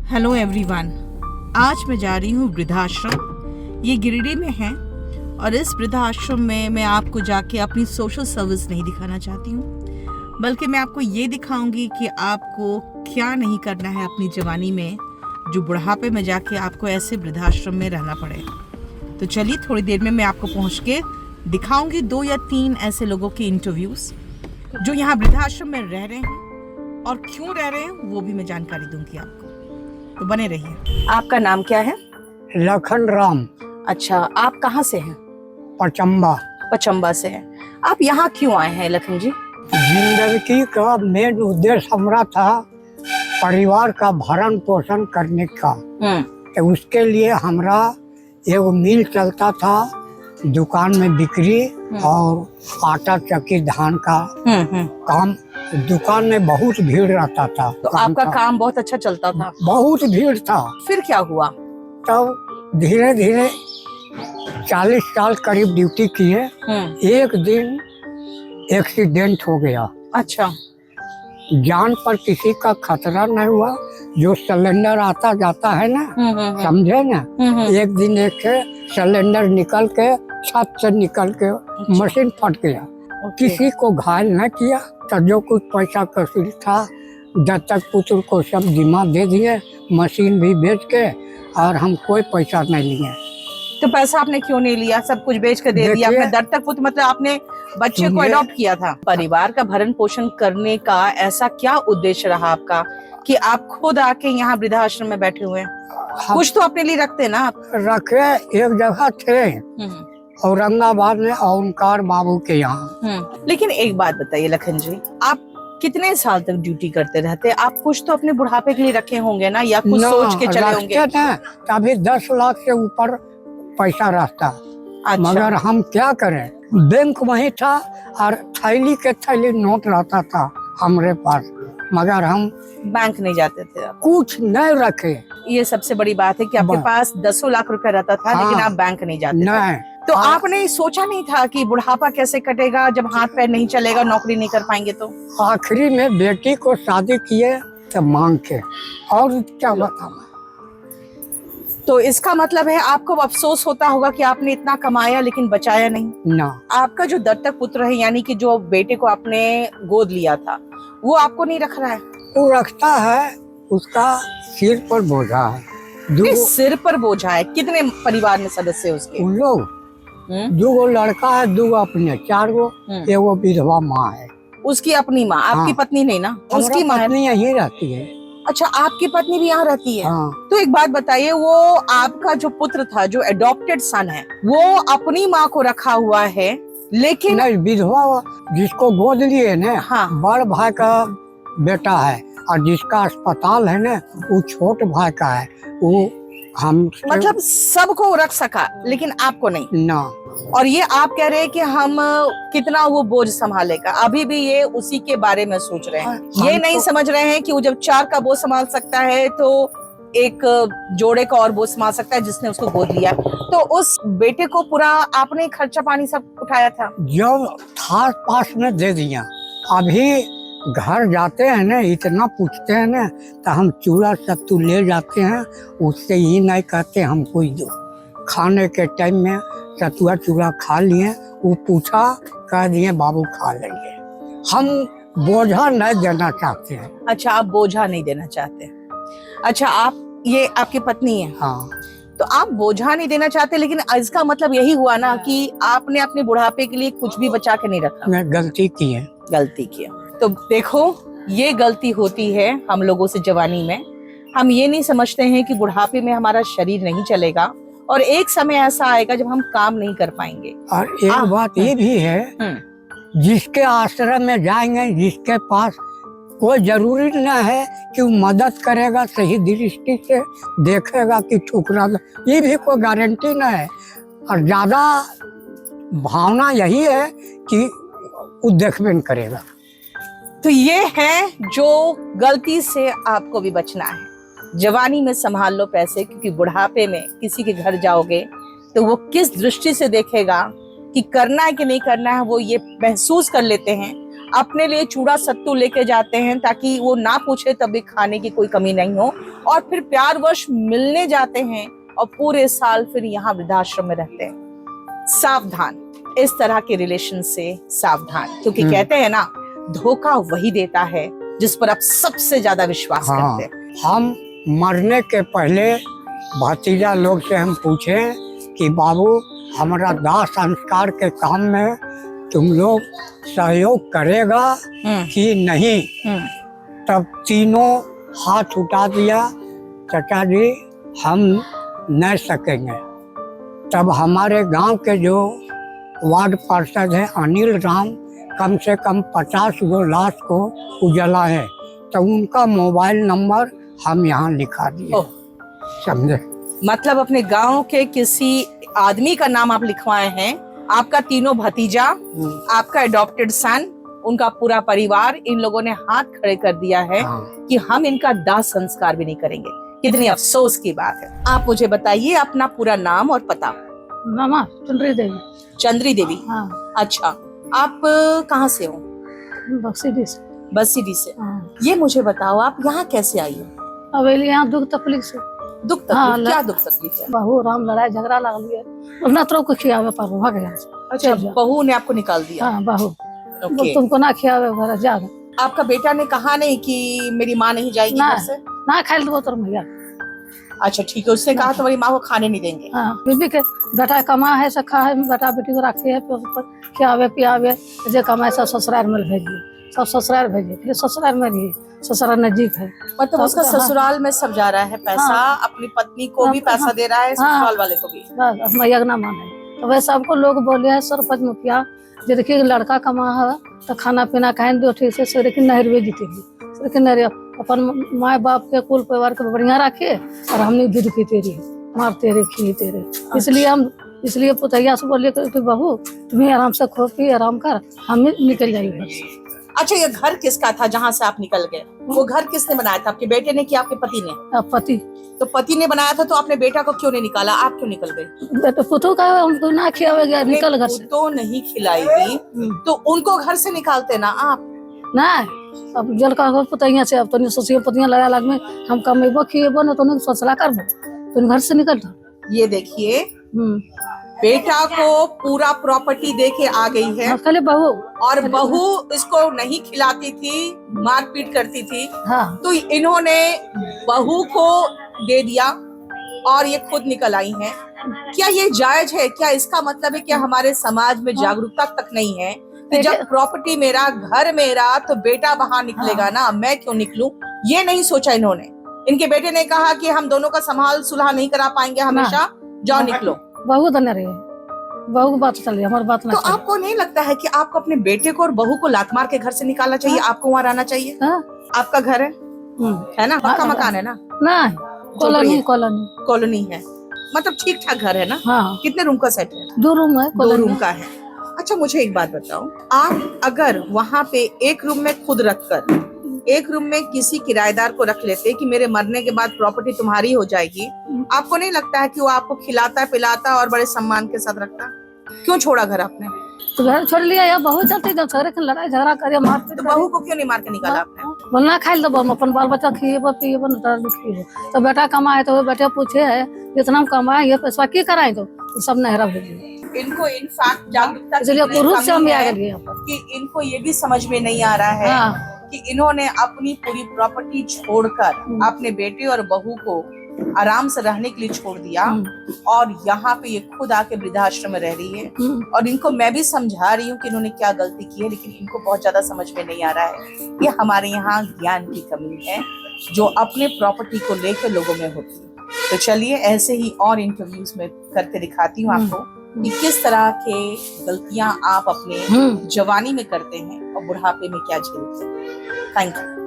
Hello everyone. आज मैं जा रही हूँ वृद्धाश्रम। ये गिरिडीह में है और इस वृद्धाश्रम में मैं आपको जाके अपनी सोशल सर्विस नहीं दिखाना चाहती हूँ, बल्कि मैं आपको ये दिखाऊंगी कि आपको क्या नहीं करना है अपनी जवानी में, जो बुढ़ापे में जाके आपको ऐसे वृद्धाश्रम में रहना पड़े। तो चलिए थोड़ी देर में मैं आपको पहुँच के दिखाऊंगी 2 या 3 ऐसे लोगों के इंटरव्यूज़ जो यहाँ वृद्धाश्रम में रह रहे हैं और क्यों रह रहे हैं वो भी मैं जानकारी दूंगी आपको। तो बने रहिए। आपका नाम क्या है? लखन राम। अच्छा, आप कहाँ से हैं? पचम्बा। पचम्बा से हैं। आप यहाँ क्यों आए हैं लखन जी? जिंदगी का मेन उद्देश्य हमारा था परिवार का भरण पोषण करने का। तो उसके लिए हमारा एगो मिल चलता था, दुकान में बिक्री और आटा चक्की धान का काम। दुकान में बहुत भीड़ रहता था। तो आपका काम बहुत अच्छा चलता था? बहुत भीड़ था। फिर क्या हुआ? तब धीरे धीरे 40 साल करीब ड्यूटी किए। एक दिन एक्सीडेंट हो गया। अच्छा। जान पर किसी का खतरा नहीं हुआ। जो सिलेंडर आता जाता है ना, समझे ना, एक दिन एक सिलेंडर निकल के छत से निकल के मशीन फट गया। किसी को घायल न किया। तो जो कुछ पैसा कसूर था दत्तक पुत्र को सब जिम्मा दे दिए, मशीन भी बेच के, और हम कोई पैसा नहीं लिए। तो पैसा आपने क्यों नहीं लिया? सब कुछ बेच कर दे दिया आपने। दत्तक पुत्र मतलब आपने बच्चे को अडॉप्ट किया था। परिवार का भरण पोषण करने का ऐसा क्या उद्देश्य रहा आपका कि आप खुद आके यहाँ वृद्धाश्रम में बैठे हुए हैं? कुछ तो अपने लिए रखते ना आप। रखे। एक जगह थे औरंगाबाद में ओंकार बाबू के यहाँ। लेकिन एक बात बताइए लखन जी, आप कितने साल तक ड्यूटी करते रहते? आप कुछ तो अपने बुढ़ापे के लिए रखे होंगे ना, या कुछ सोच के चले होंगे? तभी 10 लाख से ऊपर पैसा रहता। अच्छा। मगर हम क्या करें, बैंक वही था और थैली के थैली नोट रहता था हमारे पास, मगर हम बैंक नहीं जाते थे। कुछ नहीं रखे। ये सबसे बड़ी बात है कि आपके पास 10 लाख रुपया रहता था। हाँ, लेकिन आप बैंक नहीं जाते नहीं। तो आपने सोचा नहीं था कि बुढ़ापा कैसे कटेगा जब हाथ पैर नहीं चलेगा, नौकरी नहीं कर पाएंगे? तो आखिरी में बेटी को शादी किए तो मांग के, और क्या बताऊं। तो इसका मतलब है आपको अफसोस होता होगा कि आपने इतना कमाया लेकिन बचाया नहीं ना। आपका जो दत्तक पुत्र है, यानी कि जो बेटे को आपने गोद लिया था, वो आपको नहीं रख रहा है? वो रखता है, उसका सिर पर बोझा है। सिर पर बोझा है? कितने परिवार में सदस्य उसके? उन लोग 2 लड़का है, 2 अपने, 4 गो, एगो विधवा माँ है। उसकी अपनी माँ? आपकी पत्नी नहीं ना? उसकी माँ यही रहती है। अच्छा, आपकी पत्नी भी यहाँ रहती है? हाँ। तो एक बात बताइए, वो आपका जो पुत्र था, जो एडॉप्टेड सन है, वो अपनी माँ को रखा हुआ है, लेकिन नहीं, विधवा जिसको गोद लिए ना, हाँ, बड़ भाई का बेटा है, और जिसका अस्पताल है ना, वो छोट भाई का है। वो हम मतलब सबको रख सका लेकिन आपको नहीं ना। और ये आप कह रहे हैं कि हम कितना वो बोझ संभालेगा? अभी भी ये उसी के बारे में सोच रहे हैं। ये नहीं समझ रहे हैं कि वो जब 4 का बोझ संभाल सकता है तो एक जोड़े का और बोझ संभाल सकता है जिसने उसको गोद लिया। तो उस बेटे को पूरा आपने खर्चा पानी सब उठाया था? जब था पास में दे दिया। अभी घर जाते हैं ना, इतना पूछते हैं ना, तो हम चूड़ा सत्तू ले जाते हैं। उससे ही नहीं कहते हमको दो। खाने के टाइम में सतुआ चूड़ा खा लिए, वो पूछा, कह दिए बाबू खा लेंगे। हम बोझा नहीं देना चाहते हैं। अच्छा, आप बोझा नहीं देना चाहते। अच्छा, आप, ये आपकी पत्नी है? हाँ। तो आप बोझा नहीं देना चाहते, लेकिन इसका मतलब यही हुआ ना कि आपने अपने बुढ़ापे के लिए कुछ भी बचा के नहीं रखा। मैं गलती की है। गलती किया। तो देखो, ये गलती होती है हम लोगों से जवानी में। हम ये नहीं समझते हैं कि बुढ़ापे में हमारा शरीर नहीं चलेगा और एक समय ऐसा आएगा जब हम काम नहीं कर पाएंगे। और एक बात ये भी है, जिसके आश्रम में जाएंगे, जिसके पास, कोई जरूरी न है कि वो मदद करेगा, सही दृष्टि से देखेगा कि ठुकरा, ये भी कोई गारंटी न है। और ज्यादा भावना यही है कि वो देखबे करेगा। तो ये है जो गलती से आपको भी बचना है। जवानी में संभाल लो पैसे, क्योंकि बुढ़ापे में किसी के घर जाओगे तो वो किस दृष्टि से देखेगा कि करना है कि नहीं करना है, वो ये महसूस कर लेते हैं। अपने लिए चूड़ा सत्तू लेके जाते हैं ताकि वो ना पूछे तब भी खाने की कोई कमी नहीं हो, और फिर प्यारवश मिलने जाते हैं और पूरे साल फिर यहाँ वृद्धाश्रम में रहते हैं। सावधान, इस तरह के रिलेशन से सावधान, क्योंकि कहते हैं ना, धोखा वही देता है जिस पर आप सबसे ज्यादा विश्वास करते हैं। हम मरने के पहले भतीजा लोग से हम पूछे कि बाबू हमारा दाह संस्कार के काम में तुम लोग सहयोग करेगा कि नहीं, तब तीनों हाथ उठा दिया, चाचा जी हम नहीं सकेंगे। तब हमारे गांव के जो वार्ड पार्षद हैं अनिल राम, कम से कम 50 गो लाश को उजला है, तो उनका मोबाइल नंबर हम यहाँ लिखा दिए, समझे। मतलब अपने गांव के किसी आदमी का नाम आप लिखवाए हैं, आपका तीनों भतीजा, आपका एडॉप्टेड सन, उनका पूरा परिवार, इन लोगों ने हाथ खड़े कर दिया है कि हम इनका दाह संस्कार भी नहीं करेंगे। कितनी अफसोस की बात है। आप मुझे बताइए अपना पूरा नाम और पता। मामा चंद्री देवी। चंद्री देवी, हाँ। अच्छा, आप कहाँ से हो? बक्सीडी से। बसीडी से। हाँ। ये मुझे बताओ आप यहाँ कैसे आई हो? अवेली यहाँ दुख तकलीफ से। दुख तकलीफ? हाँ, क्या दुख तकलीफ है? बहू राम लड़ाई झगड़ा लग लिया, उतना तो कुछ खियावे पर भाग गया। अच्छा, बहू ने आपको निकाल दिया? हाँ, बहू ओके। तुमको ना खियावे घर जा। आपका बेटा ने कहा नहीं कि मेरी माँ नहीं जाएगी घर से? ना खाए दो तो भैया। अच्छा ठीक है, उसने कहा तुम्हारी माँ को खाने नहीं देंगे? हाँ, बीबी के बेटा कमा है, सखा है, बेटा बेटी को रखे है, खियावे पियावे, जे कमाए सब ससुराल में भेजिए, सब ससुराल भेजिए, फिर ससुराल में रहिए, ससुराल नजदीक है। मतलब उसका ससुराल में सब जा रहा है पैसा, अपनी पत्नी को भी पैसा दे रहा है, ससुराल वाले को भी? बस मैया ना माने तो वैसे सबको लोग बोले है, सरपंच मुखिया जो देखिए लड़का कमा है तो खाना पीना खाए दो ठीक से, लेकिन नहरवे जीतेगी, लेकिन नहर अपन माए बाप के कुल परिवार को बढ़िया रखे, और हमने दूध पीते रहे, मारते रहे, खीते रहे। इसलिए पुतैया से बोलिए कि बहू तुम्हें आराम से खो पी आराम कर, हम निकल जाएंगे घर से। अच्छा, ये घर किसका था जहाँ से आप निकल गए? वो घर किसने बनाया था, आपके बेटे ने कि आपके पति ने? पति। तो पति ने बनाया था, तो आपने बेटा को क्यों नहीं निकाला? आप क्यों निकल गए? बेटे पुतों का हमको ना खियावे गया, निकल घर से। तो नहीं खिलाएगी तो उनको घर से निकालते ना आप? ना, अब जल का पुतैया से अब तो ससिया पतियां लगा लग में हम कमेबो खिएबो ना, तो सोचला करबो, तो घर से निकल। ये देखिए, बेटा को पूरा प्रॉपर्टी दे के आ गई है, खाली बहू, और बहू इसको नहीं खिलाती थी, मारपीट करती थी। हाँ। तो इन्होंने बहू को दे दिया और ये खुद निकल आई हैं। क्या ये जायज है? क्या इसका मतलब है कि हमारे समाज में जागरूकता तक नहीं है कि जब प्रॉपर्टी मेरा, घर मेरा, तो बेटा बाहर निकलेगा ना, मैं क्यों निकलूं? ये नहीं सोचा इन्होंने। इनके बेटे ने कहा कि हम दोनों का संभाल सुलह नहीं करा पाएंगे हमेशा, जाओ निकलो। बहू तो नहीं रही, बहू की बात चल रही, हमारी बात ना। तो आपको नहीं लगता है कि आपको अपने बेटे को और बहू को लात मार के घर से निकालना चाहिए? आपको वहाँ रहना चाहिए? आपका घर है ना, पक्का मकान है ना? ना, कॉलोनी है, मतलब ठीक ठाक घर है ना? हाँ। कितने रूम का सेट है? 2 रूम है। 2 रूम का है। अच्छा, मुझे एक बात बताओ, आप अगर वहाँ पे एक रूम में खुद रखकर एक रूम में किसी किराएदार को रख लेते कि मेरे मरने के बाद प्रॉपर्टी तुम्हारी हो जाएगी, आपको नहीं लगता है कि वो आपको खिलाता पिलाता और बड़े सम्मान के साथ रखता? क्यों छोड़ा घर आपने? तो घर छोड़ लिया या बहू चलती जब लड़ाई झगड़ा करे मार, तो बहू को क्यों नहीं मार के निकाला आपने? बोलना खाई दो, अपन बाल बच्चा खिएबो पिएबो खिएबो। तो बेटा कमाए तो बेटे पूछे है इतना कमाए, ये पैसा की कराए, तो सब नहरा भेजिए। इनको इनफैक्ट जागरूकता इसलिए पुरुष से हम आ गए कि इनको ये भी समझ में नहीं आ रहा है कि इन्होंने अपनी पूरी प्रॉपर्टी छोड़कर अपने बेटे और बहू को आराम से रहने के लिए छोड़ दिया, और यहाँ पे ये खुद आके वृद्धाश्रम में रह रही है। और इनको मैं भी समझा रही हूँ कि इन्होंने क्या गलती की है, लेकिन इनको बहुत ज्यादा समझ में नहीं आ रहा है। ये हमारे यहाँ ज्ञान की कमी है जो अपने प्रॉपर्टी को लेकर लोगों में होती है। तो चलिए ऐसे ही और इंटरव्यूज में करके दिखाती हूँ आपको कि किस तरह के गलतियां आप अपने जवानी में करते हैं और बुढ़ापे में क्या झेलते हैं। Thank you.